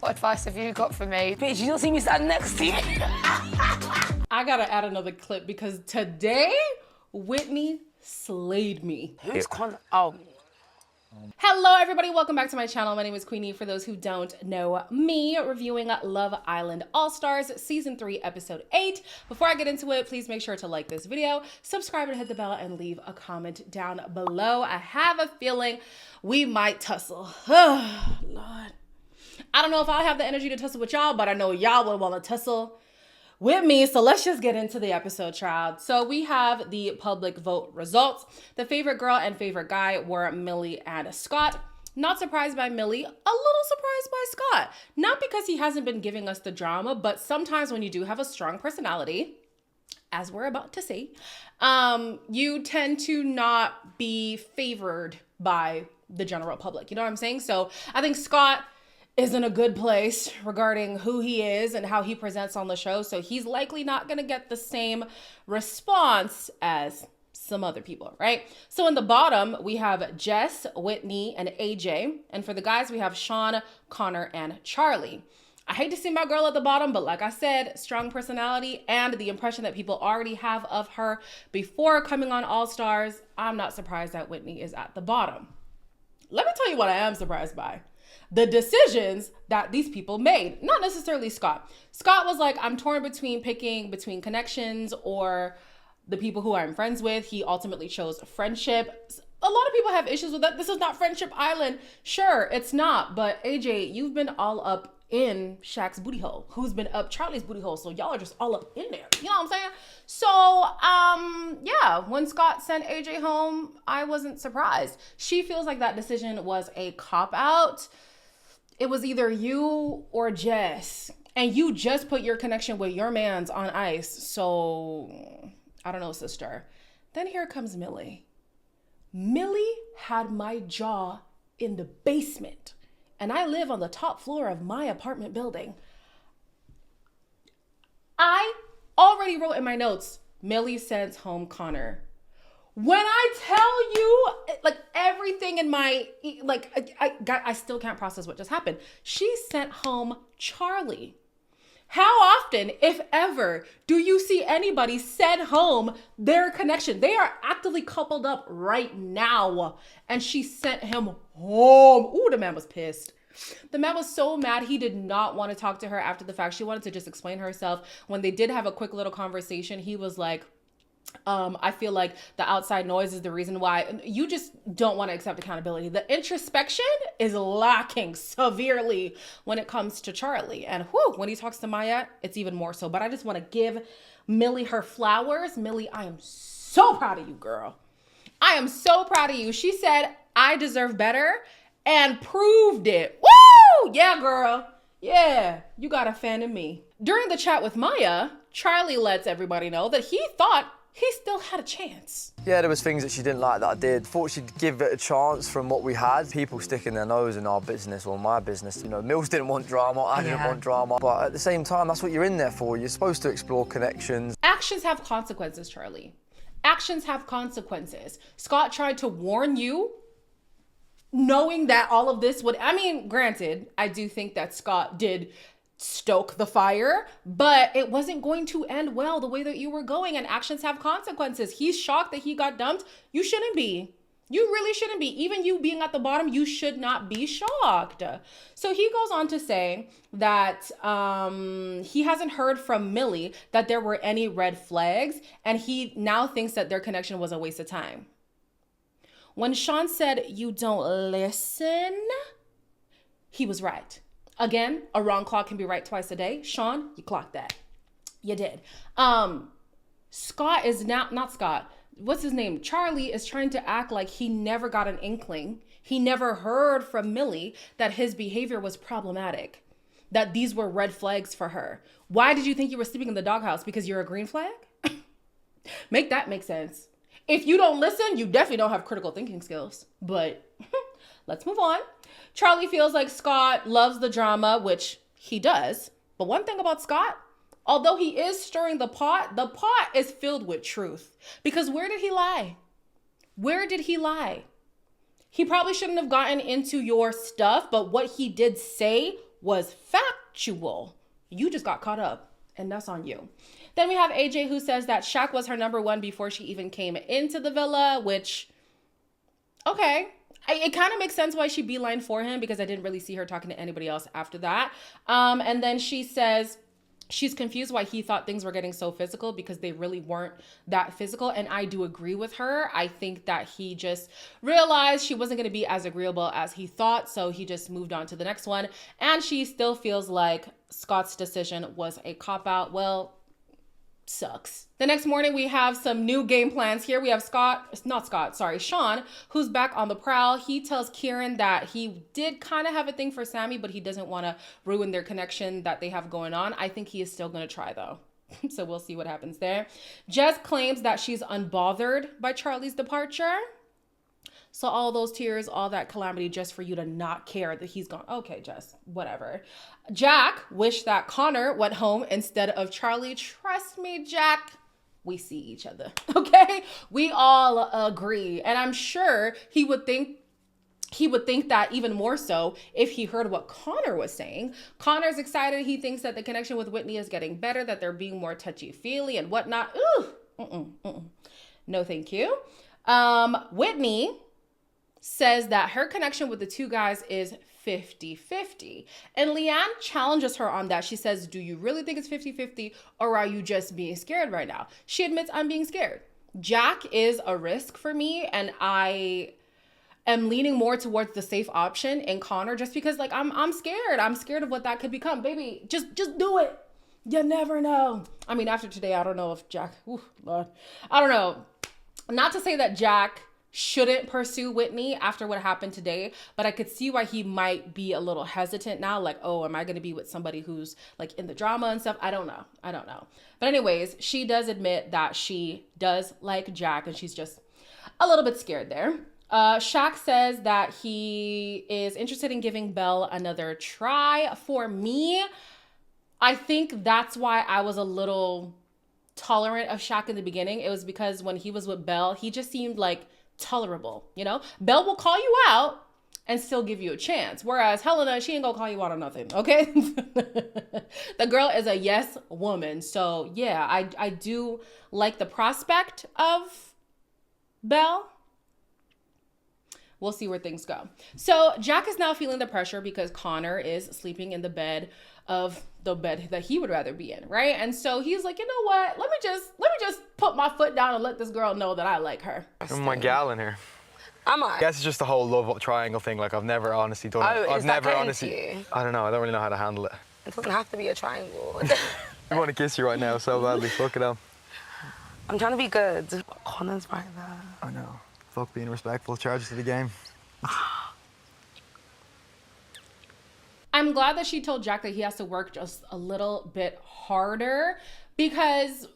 What advice have you got for me? Bitch, you don't see me standing next to you. I gotta add another clip because today, Whitney slayed me. Who's Oh. Hello everybody, welcome back to my channel. My name is Queenie. For those who don't know me, reviewing Love Island All-Stars Season 3, Episode 8. Before I get into it, please make sure to like this video, subscribe and hit the bell, and leave a comment down below. I have a feeling we might tussle. Oh, Lord. I don't know if I'll have the energy to tussle with y'all, but I know y'all would want to tussle with me. So let's just get into the episode, child. So we have the public vote results. The favorite girl and favorite guy were Millie and Scott. Not surprised by Millie, a little surprised by Scott. Not because he hasn't been giving us the drama, but sometimes when you do have a strong personality, as we're about to see, you tend to not be favored by the general public. You know what I'm saying? So I think Scott is in a good place regarding who he is and how he presents on the show. So he's likely not going to get the same response as some other people, right? So in the bottom, we have Jess, Whitney, and AJ. And for the guys, we have Sean, Connor, and Charlie. I hate to see my girl at the bottom, but like I said, strong personality and the impression that people already have of her before coming on All Stars, I'm not surprised that Whitney is at the bottom. Let me tell you what I am surprised by. The decisions that these people made, not necessarily Scott. Scott was like, I'm torn between picking between connections or the people who I'm friends with. He ultimately chose friendship. A lot of people have issues with that. This is not Friendship Island. Sure, it's not. But AJ, you've been all up in Shaq's booty hole, who's been up Charlie's booty hole. So y'all are just all up in there. You know what I'm saying? So, yeah, when Scott sent AJ home, I wasn't surprised. She feels like that decision was a cop-out. It was either you or Jess, and you just put your connection with your mans on ice. So I don't know, sister. Then here comes Millie. Millie had my jaw in the basement, and I live on the top floor of my apartment building. I already wrote in my notes, Millie sends home Connor. When I tell you, like, everything in my, like, I still can't process what just happened. She sent home Charlie. How often, if ever, do you see anybody send home their connection? They are actively coupled up right now. And she sent him home. Ooh, the man was pissed. The man was so mad. He did not want to talk to her after the fact. She wanted to just explain herself. When they did have a quick little conversation, he was like, I feel like the outside noise is the reason why you just don't want to accept accountability. The introspection is lacking severely when it comes to Charlie. And when he talks to Maya, it's even more so. But I just want to give Millie her flowers. Millie, I am so proud of you, girl. I am so proud of you. She said, I deserve better and proved it. Woo! Yeah, girl. Yeah, you got a fan in me. During the chat with Maya, Charlie lets everybody know that he thought he still had a chance. Yeah, there was things that she didn't like that I did. Thought she'd give it a chance from what we had. People sticking their nose in our business or my business. You know, Mills didn't want drama, I didn't want drama. But at the same time, that's what you're in there for. You're supposed to explore connections. Actions have consequences, Charlie. Actions have consequences. Scott tried to warn you, knowing that all of this would, I mean, granted, I do think that Scott did stoke the fire, but it wasn't going to end well the way that you were going, and actions have consequences. He's shocked that he got dumped. You shouldn't be. You really shouldn't be. Even you being at the bottom, you should not be shocked. So he goes on to say that he hasn't heard from Millie that there were any red flags, and he now thinks that their connection was a waste of time. When Sean said, you don't listen, he was right. Again, a wrong clock can be right twice a day. Sean, you clocked that. You did. Scott is now, not Scott, what's his name? Charlie is trying to act like he never got an inkling. He never heard from Millie that his behavior was problematic, that these were red flags for her. Why did you think you were sleeping in the doghouse? Because you're a green flag? Make that make sense. If you don't listen, you definitely don't have critical thinking skills. But let's move on. Charlie feels like Scott loves the drama, which he does. But one thing about Scott, although he is stirring the pot is filled with truth. Because where did he lie? Where did he lie? He probably shouldn't have gotten into your stuff, but what he did say was factual. You just got caught up, and that's on you. Then we have AJ, who says that Shaq was her number one before she even came into the villa, which, okay. It kind of makes sense why she beelined for him, because I didn't really see her talking to anybody else after that. And then she says she's confused why he thought things were getting so physical, because they really weren't that physical. And I do agree with her. I think that he just realized she wasn't going to be as agreeable as he thought. So he just moved on to the next one. And she still feels like Scott's decision was a cop-out. Well, sucks. The next morning, we have some new game plans here. We have Sean, who's back on the prowl. He tells Kieran that he did kind of have a thing for Sammy, but he doesn't want to ruin their connection that they have going on. I think he is still going to try, though. So we'll see what happens there. Jess claims that she's unbothered by Charlie's departure. So all those tears, all that calamity, just for you to not care that he's gone. Okay, Jess, whatever. Jack wished that Connor went home instead of Charlie. Trust me, Jack, we see each other, okay? We all agree. And I'm sure he would think that even more so if he heard what Connor was saying. Connor's excited. He thinks that the connection with Whitney is getting better, that they're being more touchy-feely and whatnot. No, thank you. Whitney says that her connection with the two guys is 50-50. And Leanne challenges her on that. She says, do you really think it's 50-50, or are you just being scared right now? She admits, I'm being scared. Jack is a risk for me, and I am leaning more towards the safe option in Connor, just because like I'm scared. I'm scared of what that could become. Baby, just do it. You never know. I mean, after today, I don't know if Jack, Lord, I don't know. Not to say that Jack shouldn't pursue Whitney after what happened today, but I could see why he might be a little hesitant now. Like, oh, am I going to be with somebody who's like in the drama and stuff? I don't know. But anyways, she does admit that she does like Jack, and she's just a little bit scared there. Shaq says that he is interested in giving Belle another try. For me, I think that's why I was a little tolerant of Shaq in the beginning. It was because when he was with Belle, he just seemed like tolerable, you know? Belle will call you out and still give you a chance. Whereas Helena, she ain't gonna call you out on nothing, okay? The girl is a yes woman. So yeah, I do like the prospect of Belle. We'll see where things go. So Jack is now feeling the pressure because Connor is sleeping in the bed that he would rather be in, right? And so he's like, you know what? Let me just put my foot down and let this girl know that I like her. I'm my gal in here. Am I? I guess it's just the whole love triangle thing. Like, I've never honestly done it. I've never honestly. I don't know. I don't really know how to handle it. It doesn't have to be a triangle. I want to kiss you right now so badly. Fuck it up. I'm trying to be good. Connor's right there. I know. Fuck being respectful. Charges to the game. I'm glad that she told Jack that he has to work just a little bit harder, because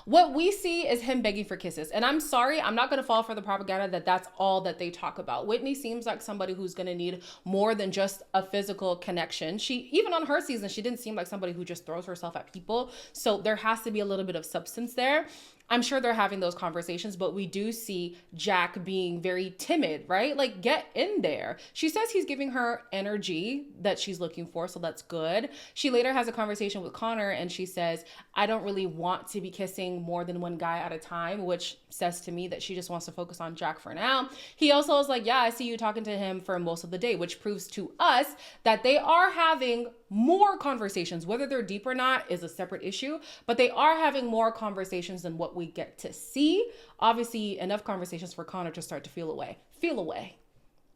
what we see is him begging for kisses. And I'm sorry, I'm not going to fall for the propaganda that that's all that they talk about. Whitney seems like somebody who's going to need more than just a physical connection. She, even on her season, she didn't seem like somebody who just throws herself at people. So there has to be a little bit of substance there. I'm sure they're having those conversations, but we do see Jack being very timid, right? Like, get in there. She says he's giving her energy that she's looking for, so that's good. She later has a conversation with Connor, and she says, I don't really want to be kissing more than one guy at a time, which says to me that she just wants to focus on Jack for now. He also is like, yeah, I see you talking to him for most of the day, which proves to us that they are having more conversations. Whether they're deep or not is a separate issue, but they are having more conversations than what we get to see. Obviously, enough conversations for Connor to start to feel away.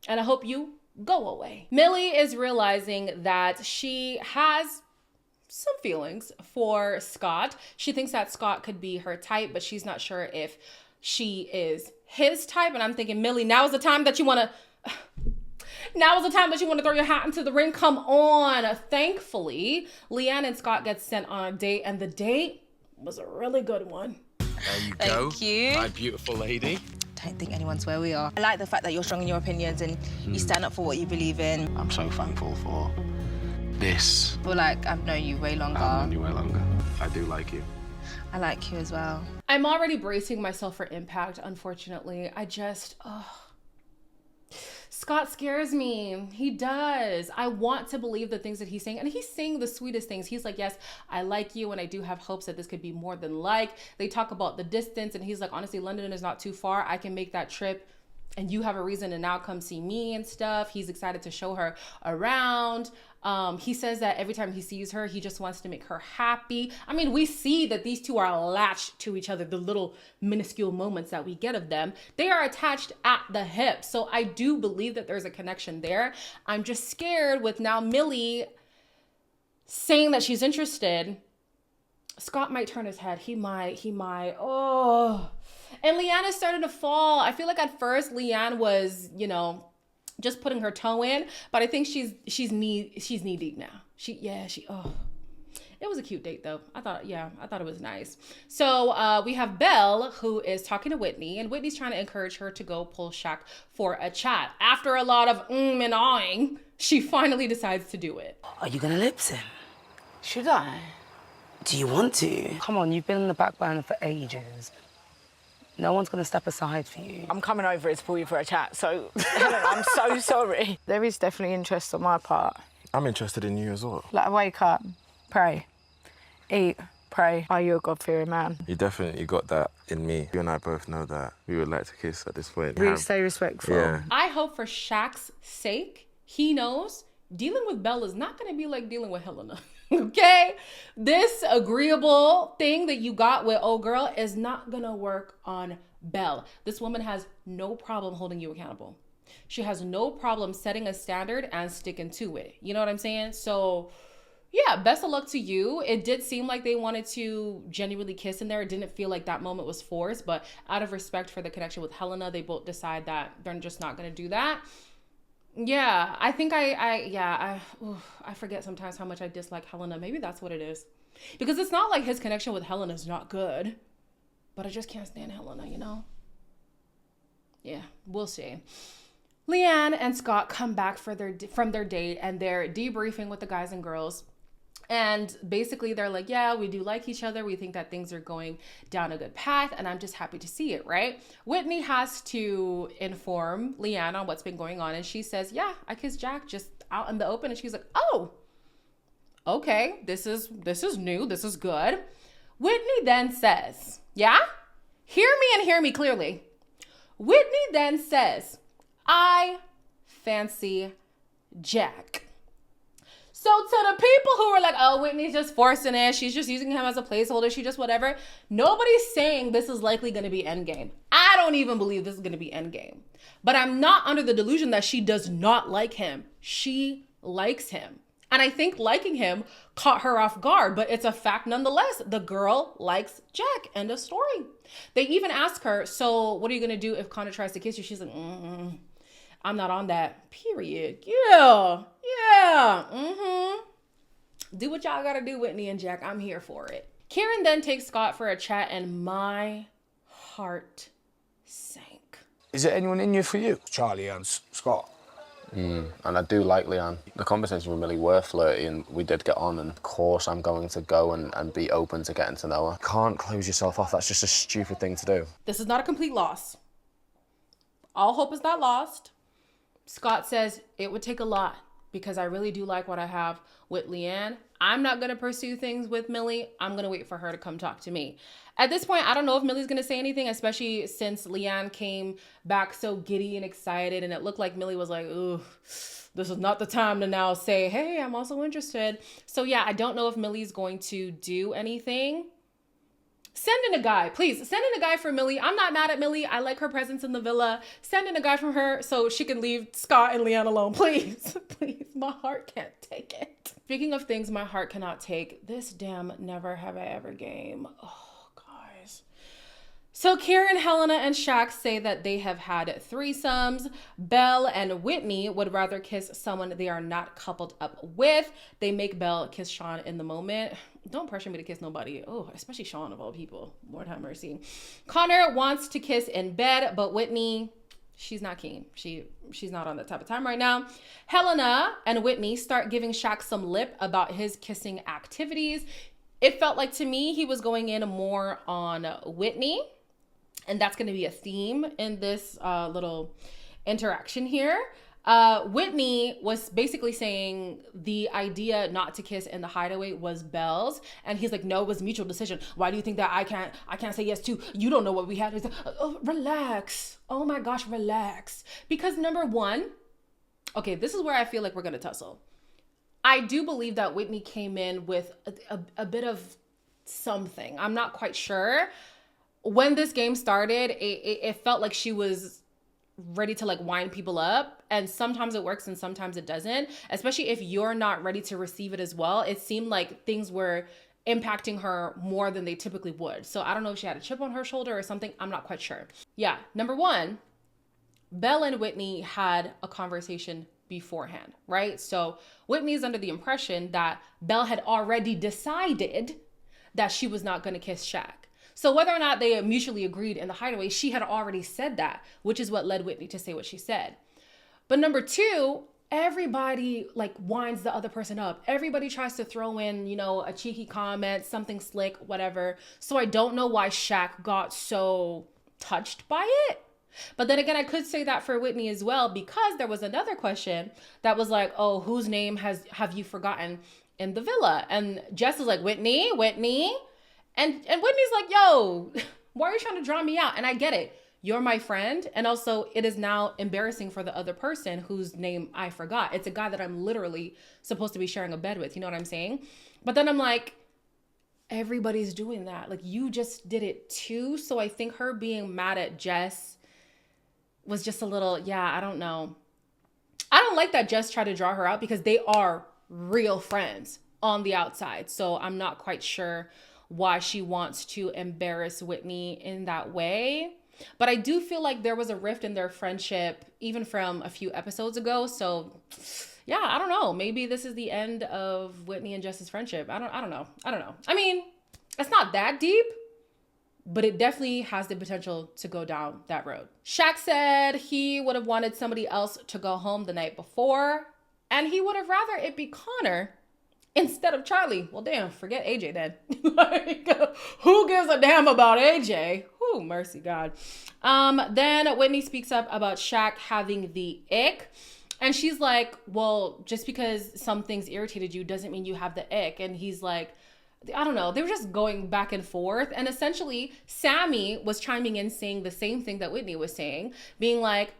And I hope you go away. Millie is realizing that she has some feelings for Scott. She thinks that Scott could be her type, but she's not sure if she is his type. And I'm thinking, Millie, now is the time that you want to throw your hat into the ring. Come on. Thankfully, Leanne and Scott get sent on a date, and the date was a really good one. There you go. Thank you. My beautiful lady. Don't think anyone's where we are. I like the fact that you're strong in your opinions and you stand up for what you believe in. I'm so thankful for this. I feel like I've known you way longer. I've known you way longer. I do like you. I like you as well. I'm already bracing myself for impact, unfortunately. Scott Scott scares me. He does. I want to believe the things that he's saying. And he's saying the sweetest things. He's like, yes, I like you. And I do have hopes that this could be more than like. They talk about the distance. And he's like, honestly, London is not too far. I can make that trip. And you have a reason to now come see me and stuff. He's excited to show her around. He says that every time he sees her, he just wants to make her happy. I mean, we see that these two are latched to each other, the little minuscule moments that we get of them. They are attached at the hip. So I do believe that there's a connection there. I'm just scared with now Millie saying that she's interested. Scott might turn his head. He might. Oh. And Leanne is starting to fall. I feel like at first Leanne was, you know, just putting her toe in, but I think she's knee deep now. It was a cute date though. I thought it was nice. So we have Belle who is talking to Whitney, and Whitney's trying to encourage her to go pull Shaq for a chat. After a lot of and ahhing, she finally decides to do it. Are you gonna lip sync? Should I? Do you want to? Come on, you've been on the back burner for ages. No one's gonna step aside for you. I'm coming over to pull you for a chat, so Helen, I'm so sorry. There is definitely interest on my part. I'm interested in you as well. Like, I wake up, pray, eat, pray. Are you a God-fearing man? You definitely got that in me. You and I both know that we would like to kiss at this point. Really stay respectful. Yeah. I hope for Shaq's sake, he knows dealing with Belle is not gonna be like dealing with Helena. Okay? This agreeable thing that you got with old girl is not gonna work on Belle. This woman has no problem holding you accountable. She has no problem setting a standard and sticking to it. You know what I'm saying? So yeah, best of luck to you. It did seem like they wanted to genuinely kiss in there. It didn't feel like that moment was forced, but out of respect for the connection with Helena, they both decide that they're just not gonna do that. Yeah, I think I forget sometimes how much I dislike Helena. Maybe that's what it is. Because it's not like his connection with Helena is not good, but I just can't stand Helena, you know? Yeah, we'll see. Leanne and Scott come back from their date, and they're debriefing with the guys and girls. And basically they're like, yeah, we do like each other. We think that things are going down a good path, and I'm just happy to see it, right? Whitney has to inform Leanne on what's been going on. And she says, yeah, I kissed Jack just out in the open. And she's like, oh, okay, this is new. This is good. Whitney then says, yeah, hear me and hear me clearly. Whitney then says, I fancy Jack. So to the people who were like, oh, Whitney's just forcing it, she's just using him as a placeholder, she just whatever, nobody's saying this is likely going to be endgame. I don't even believe this is going to be endgame. But I'm not under the delusion that she does not like him. She likes him. And I think liking him caught her off guard, but it's a fact nonetheless. The girl likes Jack. End of story. They even ask her, so what are you going to do if Connor tries to kiss you? She's like, I'm not on that. Period. Yeah. Do what y'all gotta do, Whitney and Jack. I'm here for it. Kieran then takes Scott for a chat, and my heart sank. Is there anyone in you for you? Charlie and Scott. And I do like Leanne. The conversation with Millie were flirty and we did get on, and of course I'm going to go and be open to getting to know her. Can't close yourself off. That's just a stupid thing to do. This is not a complete loss. All hope is not lost. Scott says it would take a lot because I really do like what I have with Leanne. I'm not going to pursue things with Millie. I'm going to wait for her to come talk to me. At this point, I don't know if Millie's going to say anything, especially since Leanne came back so giddy and excited. And it looked like Millie was like, ooh, this is not the time to now say, hey, I'm also interested. So yeah, I don't know if Millie's going to do anything. Send in a guy, please. Send in a guy for Millie. I'm not mad at Millie. I like her presence in the villa. Send in a guy from her so she can leave Scott and Leanne alone, please. Please, my heart can't take it. Speaking of things my heart cannot take, this damn Never Have I Ever game. Oh, guys. So Kieran, Helena, and Shaq say that they have had threesomes. Belle and Whitney would rather kiss someone they are not coupled up with. They make Belle kiss Sean in the moment. Don't pressure me to kiss nobody. Oh, especially Sean of all people. Lord have mercy. Connor wants to kiss in bed, but Whitney, she's not keen. She's not on that type of time right now. Helena and Whitney start giving Shaq some lip about his kissing activities. It felt like to me he was going in more on Whitney, and that's going to be a theme in this little interaction here. Whitney was basically saying the idea not to kiss in the hideaway was Belle's, and he's like, no, it was a mutual decision. Why do you think that I can't say yes to? You don't know what we had. He's like, oh, relax. Oh my gosh, relax. Because number one, okay, this is where I feel like we're gonna tussle. I do believe that Whitney came in with a bit of something. I'm not quite sure. When this game started, it felt like she was ready to like wind people up, and sometimes it works and sometimes it doesn't, especially if you're not ready to receive it as well. It seemed like things were impacting her more than they typically would. So I don't know if she had a chip on her shoulder or something. I'm not quite sure. Yeah, number one, Belle and Whitney had a conversation beforehand, right? So Whitney's under the impression that Belle had already decided that she was not going to kiss Shaq. So whether or not they mutually agreed in the hideaway, she had already said that, which is what led Whitney to say what she said. But number two, everybody like winds the other person up. Everybody tries to throw in, you know, a cheeky comment, something slick, whatever. So I don't know why Shaq got so touched by it. But then again, I could say that for Whitney as well, because there was another question that was like, oh, whose name have you forgotten in the villa? And Jess is like, Whitney. And Whitney's like, yo, why are you trying to draw me out? And I get it. You're my friend. And also it is now embarrassing for the other person whose name I forgot. It's a guy that I'm literally supposed to be sharing a bed with. You know what I'm saying? But then I'm like, everybody's doing that. Like, you just did it too. So I think her being mad at Jess was just a little, yeah, I don't know. I don't like that Jess tried to draw her out because they are real friends on the outside. So I'm not quite sure why she wants to embarrass Whitney in that way. But I do feel like there was a rift in their friendship even from a few episodes ago. So yeah, I don't know. Maybe this is the end of Whitney and Jess's friendship. I don't know. I mean, it's not that deep, but it definitely has the potential to go down that road. Shaq said he would have wanted somebody else to go home the night before, and he would have rather it be Connor instead of Charlie. Well, damn, forget AJ then. Like, who gives a damn about AJ? Whew, mercy God. Then Whitney speaks up about Shaq having the ick. And she's like, well, just because some things irritated you doesn't mean you have the ick. And he's like, I don't know. They were just going back and forth. And essentially, Sammy was chiming in saying the same thing that Whitney was saying, being like,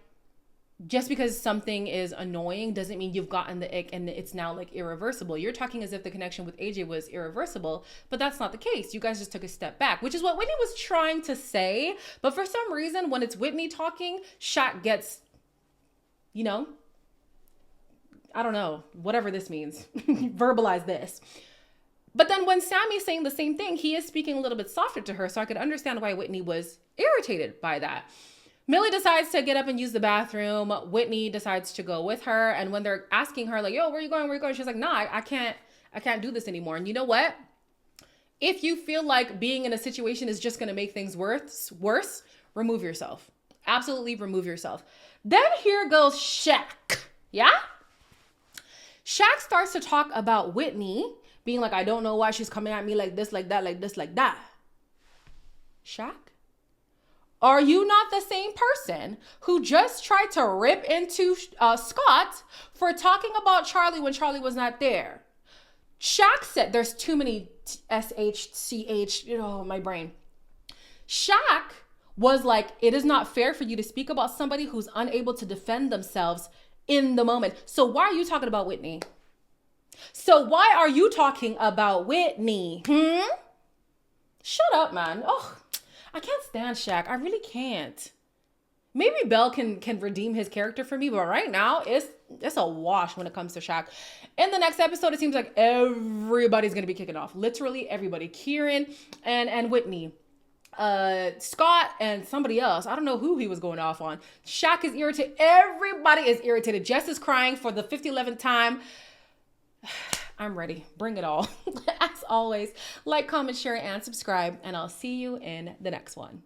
just because something is annoying doesn't mean you've gotten the ick and it's now like irreversible. You're talking as if the connection with AJ was irreversible, but that's not the case. You guys just took a step back, which is what Whitney was trying to say. But for some reason, when it's Whitney talking, Shaq gets, you know, I don't know, whatever this means. Verbalize this. But then when Sammy's saying the same thing, he is speaking a little bit softer to her. So I could understand why Whitney was irritated by that. Millie decides to get up and use the bathroom. Whitney decides to go with her. And when they're asking her like, yo, where you going? She's like, nah, I can't do this anymore. And you know what? If you feel like being in a situation is just going to make things worse, remove yourself. Absolutely remove yourself. Then here goes Shaq. Yeah? Shaq starts to talk about Whitney being like, I don't know why she's coming at me like this, like that, like this, like that. Shaq? Are you not the same person who just tried to rip into Scott for talking about Charlie when Charlie was not there? Shaq said, there's too many SHCH, my brain. Shaq was like, it is not fair for you to speak about somebody who's unable to defend themselves in the moment. So why are you talking about Whitney? So why are you talking about Whitney? Shut up, man. Oh, I can't stand Shaq. I really can't. Maybe Belle can redeem his character for me, but right now it's a wash when it comes to Shaq. In the next episode, it seems like everybody's gonna be kicking off. Literally everybody. Kieran and Whitney. Scott and somebody else. I don't know who he was going off on. Shaq is irritated. Everybody is irritated. Jess is crying for the 11th time. I'm ready. Bring it all. As always, like, comment, share, and subscribe, and I'll see you in the next one.